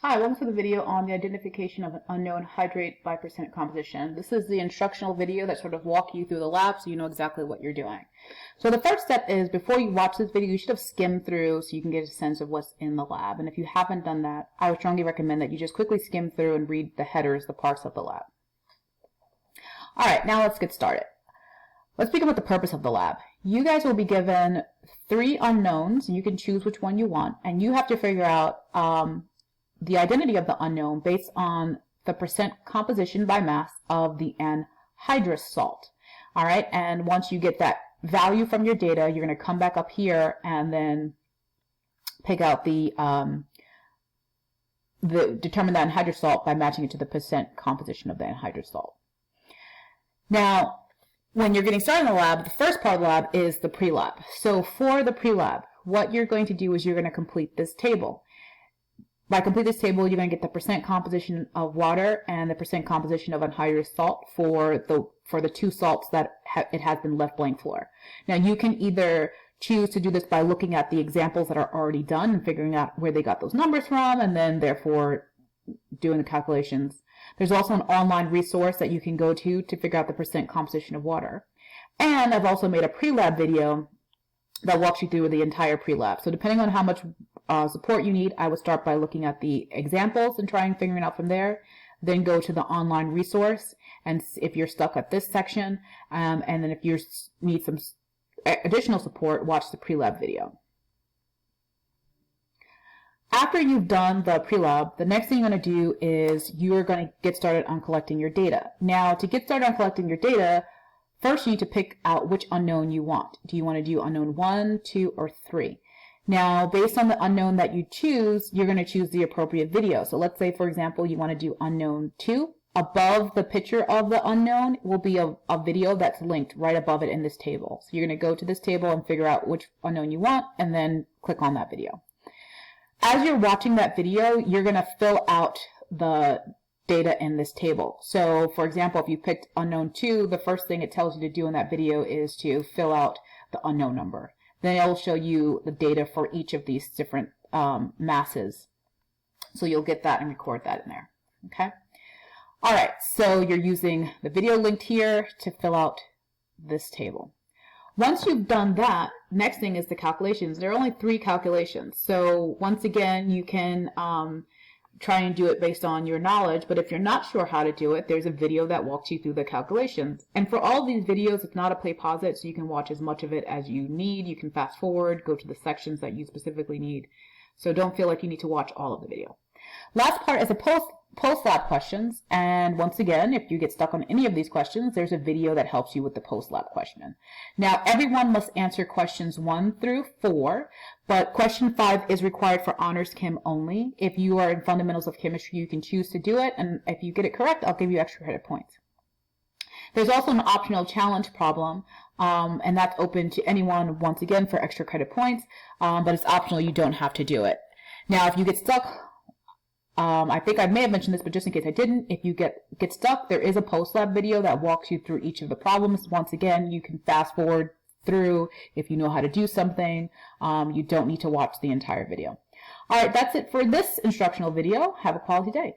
Hi, welcome to the video on the identification of an unknown hydrate by percent composition. This is the instructional video that sort of walks you through the lab so you know exactly what you're doing. So the first step is before you watch this video, you should have skimmed through so you can get a sense of what's in the lab. And if you haven't done that, I would strongly recommend that you just quickly skim through and read the headers, the parts of the lab. All right, now let's get started. Let's begin with the purpose of the lab. You guys will be given 3 unknowns. You can choose which one you want, and you have to figure out the identity of the unknown based on the percent composition by mass of the anhydrous salt. All right, and once you get that value from your data, you're going to come back up here and then pick out determine the anhydrous salt by matching it to the percent composition of the anhydrous salt. Now, when you're getting started in the lab, the first part of the lab is the PreLab. So for the PreLab, what you're going to do is you're going to complete this table. By completing this table, you're going to get the percent composition of water and the percent composition of anhydrous salt for the 2 salts that it has been left blank for. Now, you can either choose to do this by looking at the examples that are already done and figuring out where they got those numbers from, and then therefore doing the calculations. There's also an online resource that you can go to figure out the percent composition of water. And I've also made a PreLab video that walks you through the entire PreLab. So depending on how much support you need, I would start by looking at the examples and trying figuring it out from there. Then go to the online resource, and if you're stuck at this section, and then if you need some additional support, watch the PreLab video. After you've done the PreLab, the next thing you're going to do is you're going to get started on collecting your data. Now, to get started on collecting your data, first you need to pick out which unknown you want. Do you want to do unknown 1, 2, or 3? Now, based on the unknown that you choose, you're going to choose the appropriate video. So let's say, for example, you want to do unknown 2. Above the picture of the unknown will be a video that's linked right above it in this table. So you're going to go to this table and figure out which unknown you want, and then click on that video. As you're watching that video, you're going to fill out the data in this table. So, for example, if you picked unknown 2, the first thing it tells you to do in that video is to fill out the unknown number. Then it will show you the data for each of these different masses. So you'll get that and record that in there. Okay? All right, so you're using the video linked here to fill out this table. Once you've done that, next thing is the calculations. There are only 3 calculations. So once again, you can try and do it based on your knowledge, but if you're not sure how to do it, there's a video that walks you through the calculations. And for all these videos, it's not a play pause it, so you can watch as much of it as you need. You can fast forward, go to the sections that you specifically need. So don't feel like you need to watch all of the video. Last part is the PostLab questions, and once again, if you get stuck on any of these questions, there's a video that helps you with the PostLab question. Now, everyone must answer questions 1 through 4, but question 5 is required for honors chem only. If you are in fundamentals of chemistry, you can choose to do it, and if you get it correct, I'll give you extra credit points. There's also an optional challenge problem, and that's open to anyone, once again, for extra credit points, but it's optional. You don't have to do it. Now, if you get stuck, I think I may have mentioned this, but just in case I didn't, if you get stuck, there is a PostLab video that walks you through each of the problems. Once again, you can fast forward through if you know how to do something. You don't need to watch the entire video. All right, that's it for this instructional video. Have a quality day.